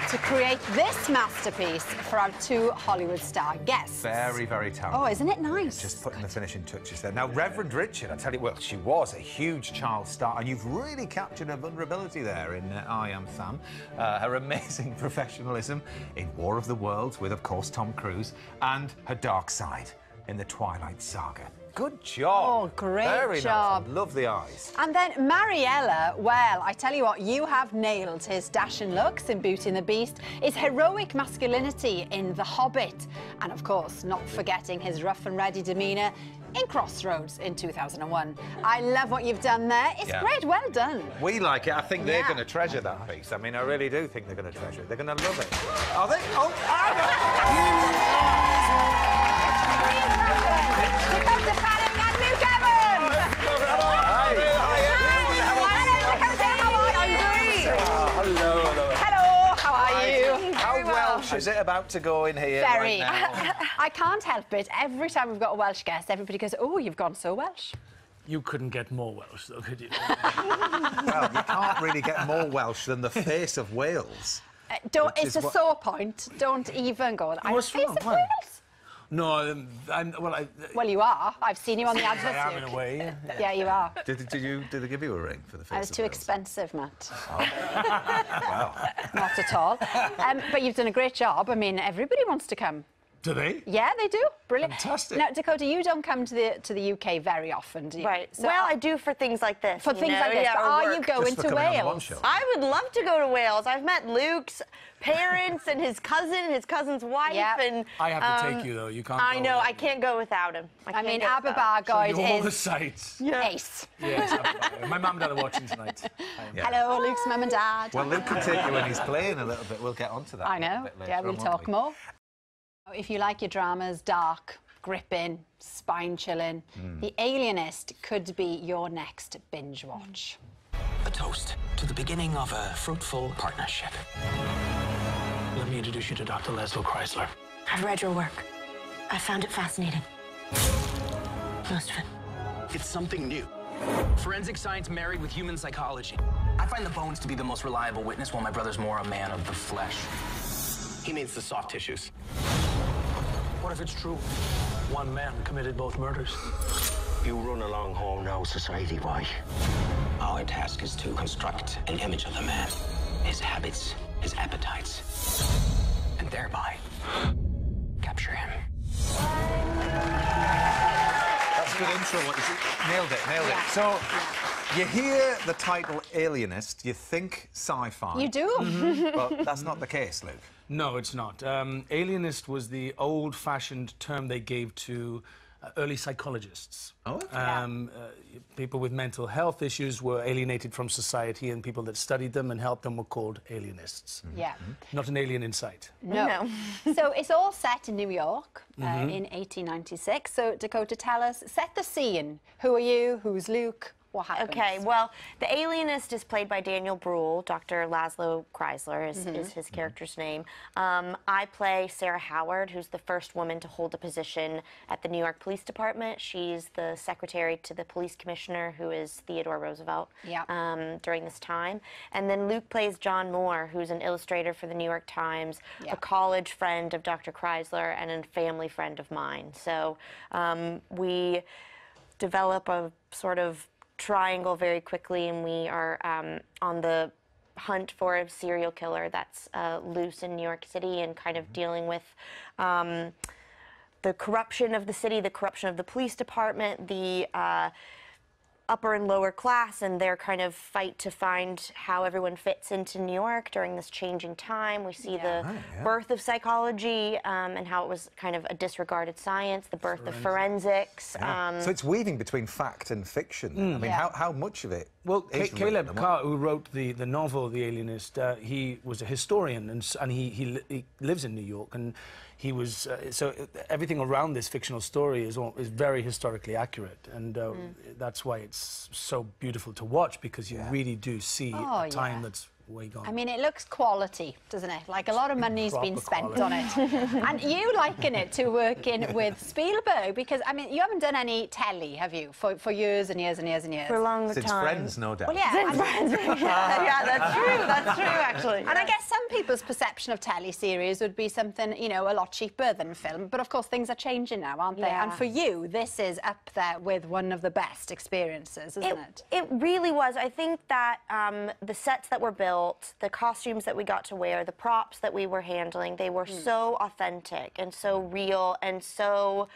to create this masterpiece for our two Hollywood star guests. Very, very talented. Oh, isn't it nice? Just putting the finishing touches there. Now, Reverend Richard, I tell you, well, she was a huge child star, and you've really captured her vulnerability there in I Am Sam. Her amazing professionalism in War of the Worlds with, of course, Tom Cruise, and her dark side in the Twilight Saga. Good job. Oh, great Very job. Nice. Love the eyes. And then Mariella, well, I tell you what, you have nailed his dashing looks in Beauty and the Beast, his heroic masculinity in The Hobbit, and of course, not forgetting his rough and ready demeanour in Crossroads in 2001. I love what you've done there. It's great, well done. We like it. I think they're going to treasure that piece. I mean, I really do think they're going to treasure it. They're going to love it. Are they? Oh, Dakota Fanning and Luke Evans! Hello, how are you? How Welsh is it about to go in here Very. right now? I can't help it. Every time we've got a Welsh guest, everybody goes, oh, you've gone so Welsh. You couldn't get more Welsh, though, could you? Well, you can't really get more Welsh than the face of Wales. It's a sore point. Don't even go. What's Face wrong? of Why? Wales? No, Well, you are. I've seen you on the adverts. I am in a way. Yeah, you are. Did they give you a ring for the face I was of too Wales? expensive, Matt. Oh. Wow. Not at all. But you've done a great job. I mean, everybody wants to come. Do they? Yeah, they do. Brilliant. Fantastic. Now, Dakota, you don't come to the UK very often, do you? Right. So well, I do for things like this. For things like this. Yeah, But are work. you going Just for to coming on the One Wales? Show. I would love to go to Wales. I've met Luke's parents and his cousin's wife, Yep. and I have to take you, though. You can't I go know. without I can't go without him. I mean, can't go without him. Aberbargoed you. All the is sights. ace. Yes. My mum and dad are watching tonight. Yeah. Hello, Luke's mum and dad. Well, Luke can take you when he's playing a little bit. We'll get onto that. I a little know. bit later Yeah, on, we'll won't talk we? more. If you like your dramas dark, gripping, spine-chilling, The Alienist could be your next binge watch. A toast to the beginning of a fruitful partnership. Let me introduce you to Dr. Laszlo Chrysler. I've read your work. I found it fascinating. Most of it. It's something new. Forensic science married with human psychology. I find the bones to be the most reliable witness, while my brother's more a man of the flesh. He needs the soft tissues. What if it's true? One man committed both murders. You run along home now, society-wide. Our task is to construct an image of the man, his habits, his appetites, and thereby capture him. That's a good intro. Nailed it, nailed it. So, you hear the title Alienist, you think sci-fi. You do? But that's not the case, Luke. No, it's not. Alienist was the old-fashioned term they gave to early psychologists. Oh, okay. People with mental health issues were alienated from society, and people that studied them and helped them were called alienists. Yeah. Not an alien in sight. No. So it's all set in New York in 1896. So, Dakota, tell us, set the scene. Who are you? Who's Luke? What happens? Okay, well, the alienist is played by Daniel Bruhl. Dr. Laszlo Chrysler is his character's name. I play Sarah Howard, who's the first woman to hold a position at the New York Police Department. She's the secretary to the police commissioner, who is Theodore Roosevelt, during this time. And then Luke plays John Moore, who's an illustrator for the New York Times, a college friend of Dr. Chrysler, and a family friend of mine. So we develop a sort of triangle very quickly, and we are on the hunt for a serial killer that's loose in New York City, and kind of dealing with the corruption of the city, the corruption of the police department, the upper and lower class, and their kind of fight to find how everyone fits into New York during this changing time. We see the birth of psychology and how it was kind of a disregarded science, the birth of forensics. So it's weaving between fact and fiction. I mean, how much of it? Well, is Caleb written? Carr, who wrote the novel The Alienist, he was a historian, and he lives in New York, and he was so everything around this fictional story is very historically accurate, and that's why it's so beautiful to watch, because you really do see a time that's way gone. I mean, it looks quality, doesn't it? Like a lot of money's been spent on it. And you liken it to working with Spielberg because, I mean, you haven't done any telly, have you, for years and years and years and years? For a long Since time. Friends, no doubt. Well, yeah. Since Friends. Yeah, that's true. That's true, actually. And I guess some people's perception of telly-series would be something, you know, a lot cheaper than film. But, of course, things are changing now, aren't they? Yeah. And for you, this is up there with one of the best experiences, isn't it? It really was. I think that the sets that were built, the costumes that we got to wear, the props that we were handling, they were so authentic and so real and so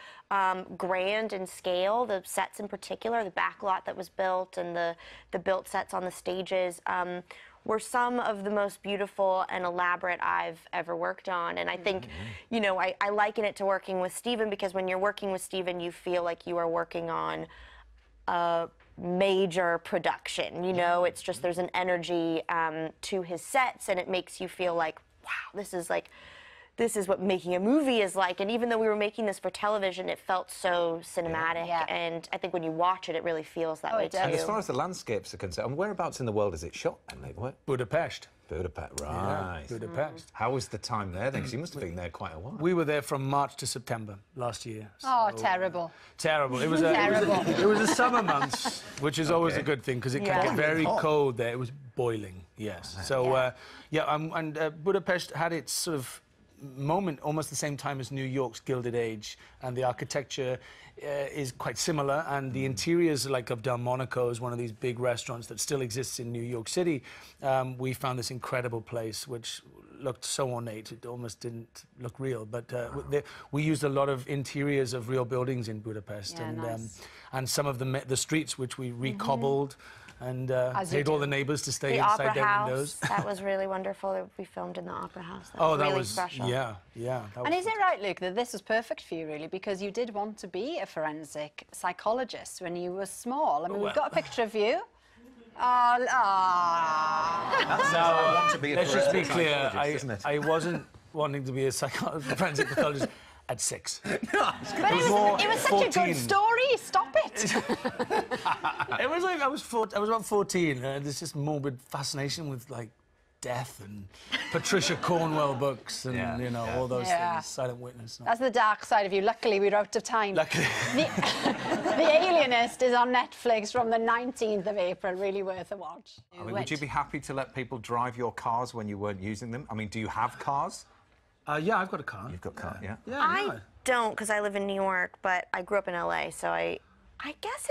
grand in scale. The sets in particular, the backlot that was built and the built sets on the stages were some of the most beautiful and elaborate I've ever worked on. And I think, you know, I liken it to working with Steven because when you're working with Steven, you feel like you are working on a major production, you know, it's just there's an energy to his sets and it makes you feel like, wow, this is what making a movie is like. And even though we were making this for television, it felt so cinematic. Yeah. And I think when you watch it, it really feels that way it too. does. And as far as the landscapes are concerned, and whereabouts in the world is it shot? Budapest. Budapest, right. Yeah, Budapest. How was the time there then? Because you must have been there quite a while. We were there from March to September last year. Oh, so, terrible. Terrible. It was it was the summer months, which is always a good thing because it can get very cold there. It was boiling, yes. So, Budapest had its sort of moment almost the same time as New York's Gilded Age, and the architecture is quite similar, and the interiors like of Delmonico's, one of these big restaurants that still exists in New York City. We found this incredible place which looked so ornate it almost didn't look real, but we used a lot of interiors of real buildings in Budapest, and some of the streets which we recobbled and paid all the neighbors to stay inside their windows. That was really wonderful. We filmed in the Opera House. That was that really was special. yeah. And is it right, Luke, that this was perfect for you, really, because you did want to be a forensic psychologist when you were small? I mean, we've got a picture of you. That's how I want to be a Let's just be forensic clear, psychologist, isn't it? I wasn't wanting to be a forensic pathologist at 6. But it was such a good story. Stop it. It was like I was about 14. There's this morbid fascination with like death and Patricia Cornwell books and you know all those things. Silent Witness. That's the dark side of you. Luckily, we're out of time. Luckily. The Alienist is on Netflix from the 19th of April. Really worth a watch. I mean, would you be happy to let people drive your cars when you weren't using them? I mean, do you have cars? Yeah, I've got a car. You've got a car, yeah? I don't, because I live in New York, but I grew up in LA, so I guess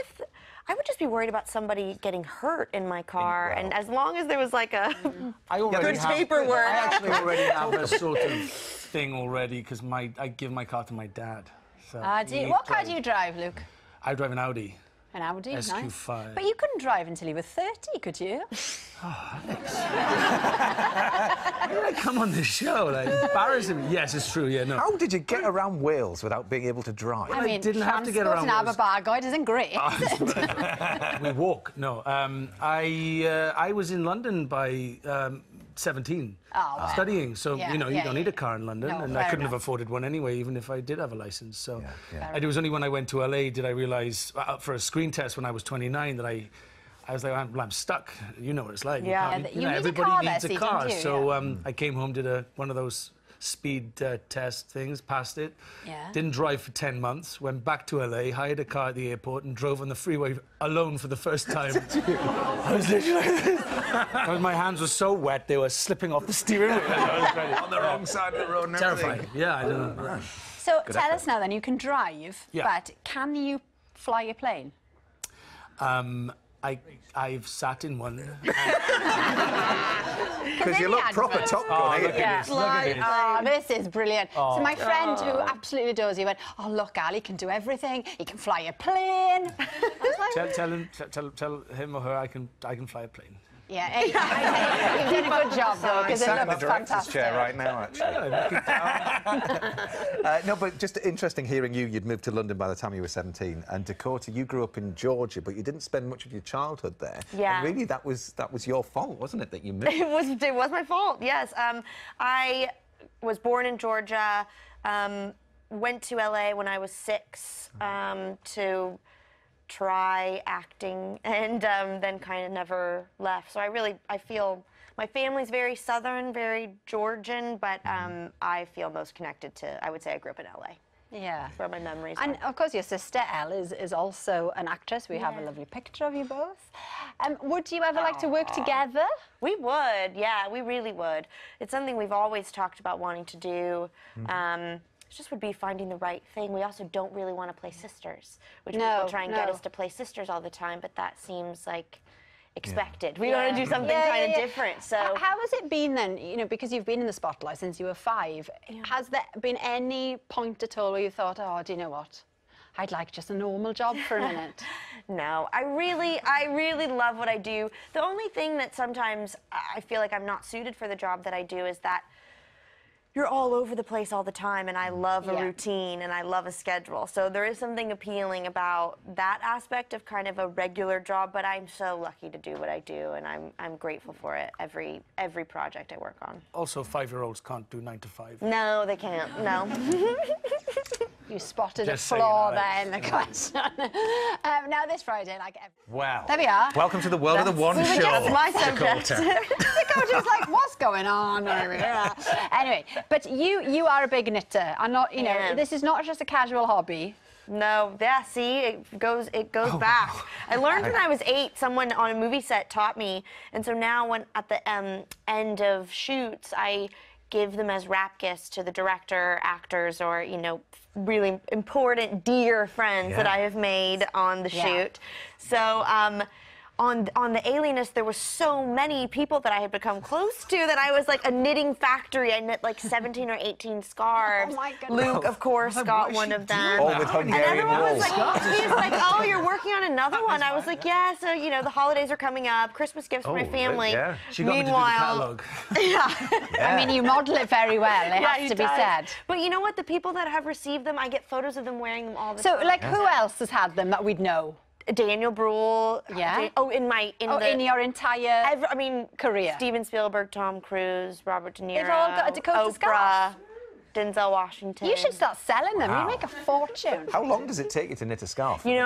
I would just be worried about somebody getting hurt in my car, and as long as there was like a good paperwork. I actually already have a sort of thing already because I give my car to my dad. So what car do you drive, Luke? I drive an Audi. An Audi, SQ5. Nice. But you couldn't drive until you were 30, could you? Oh, Alex. Why did I come on this show? Like, embarrassing me. Yes, it's true, yeah, no. How did you get around Wales without being able to drive? I mean, didn't have to get around Wales. Aberbargoed isn't great. We walk. No, I was in London by 17, studying. So you know, you don't need a car in London, and I couldn't have afforded one anyway, even if I did have a license. So it was only when I went to LA did I realise for a screen test when I was 29 that I was like, I'm stuck. You know what it's like. Yeah, everybody needs a car. So I came home, did one of those speed test things, passed it. Didn't drive for 10 months. Went back to LA, hired a car at the airport, and drove on the freeway alone for the first time. I was literally my hands were so wet they were slipping off the steering wheel. On the wrong side of the road and Terrifying. Yeah, I don't know. So tell us now then, you can drive, but can you fly a plane? I've sat in one. Because you look proper Top Gun, This is brilliant. So my friend who absolutely adores you went, oh, look, Al, he can do everything. He can fly a plane. Tell him or her I can fly a plane. Yeah, you've done a good job, though, because it looks fantastic. Chair right now, actually. No, but just interesting hearing you'd moved to London by the time you were 17, and Dakota, you grew up in Georgia, but you didn't spend much of your childhood there. Yeah. And really, that was your fault, wasn't it, that you moved? It was my fault, yes. I was born in Georgia, went to LA when I was 6 to try acting, and then kind of never left. So I feel my family's very Southern, very Georgian, but I feel most connected to, I would say I grew up in LA. Yeah. That's where my memories And are. of course, your sister Elle is also an actress. We have a lovely picture of you both. Would you ever like to work together? We would, yeah, we really would. It's something we've always talked about wanting to do. It just would be finding the right thing. We also don't really want to play sisters, which people try and get us to play sisters all the time, but that seems like expected. We want to do something kind of different. So how has it been then, you know, because you've been in the spotlight since you were 5, has there been any point at all where you thought, oh, do you know what, I'd like just a normal job for a minute? No, I really love what I do. The only thing that sometimes I feel like I'm not suited for the job that I do is that you're all over the place all the time, and I love a routine and I love a schedule. So there is something appealing about that aspect of kind of a regular job, but I'm so lucky to do what I do, and I'm grateful for it every project I work on. Also, 5-year-olds can't do 9 to 5. No, they can't. No. You spotted Just a flaw saying, there in the question. Now this Friday, like Wow. there we are. Welcome to the World of the One show. That's my subject. Dakota's like, what's going on? Anyway, but you are a big knitter. I'm not, you know, this is not just a casual hobby. No, yeah, see, it goes back. I learned when I was 8, someone on a movie set taught me, and so now when at the end of shoots, I give them as wrap gifts to the director, actors, or, you know, really important, dear friends that I have made on the shoot. So, on the Alienist, there were so many people that I had become close to that I was like a knitting factory. I knit like 17 or 18 scarves. Oh my goodness. Luke, of course, got one of them. All with And Hungarian everyone wool. was like, he was like, oh, you're working on another one. I was like, yeah, so, you know, the holidays are coming up, Christmas gifts for my family. Yeah. She got Meanwhile, me to do the catalogue. I mean, you model it very well, it has to be said. But you know what? The people that have received them, I get photos of them wearing them all the So, time. like, who else has had them that we'd know? Daniel Bruhl. Yeah? In your entire I mean, career. Steven Spielberg, Tom Cruise, Robert De Niro. They've all got a Dakota Oprah, scarf. Denzel Washington. You should start selling them. Wow. You'd make a fortune. How long does it take you to knit a scarf? You know,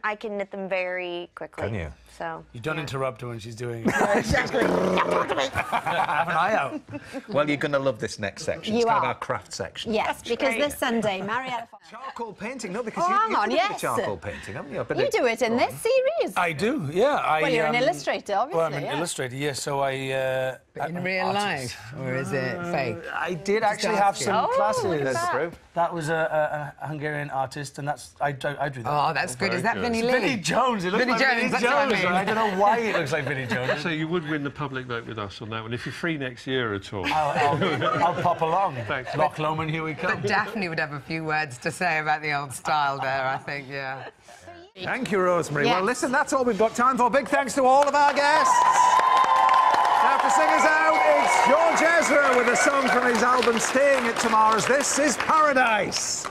I can knit them very quickly. Can you? So. You don't yeah. interrupt her when she's doing it. Exactly. Have an eye out. Well, you're going to love this next section. It's You kind of are. our craft section. Yes, because great. this Sunday, Marietta. Charcoal painting? No, because Oh, hang you on, do yes. charcoal painting, haven't you? You do it in this series. I do, yeah. Well, you're an illustrator, obviously. Well, I'm an yeah. illustrator, yes. So I. In real life, or is it fake? I did actually have some classes. There's the proof. That was a Hungarian artist, and that's I drew that. Oh, that's good. Is that Vinnie Lee? Vinnie Jones. It looks Vinnie like Jones, Vinnie that's what I Jones. mean. I don't know why it looks like Vinnie Jones. So you would win the public vote with us on that one if you're free next year at all. I'll pop along. Thanks. Loch Lomond, here we come. But Daphne would have a few words to say about the old style there, I think, yeah. Thank you, Rosemary. Yes. Well, listen, that's all we've got time for. Big thanks to all of our guests. Now, to sing us out, it's George Ezra with a song from his album Staying at Tomorrow's. This is Paradise.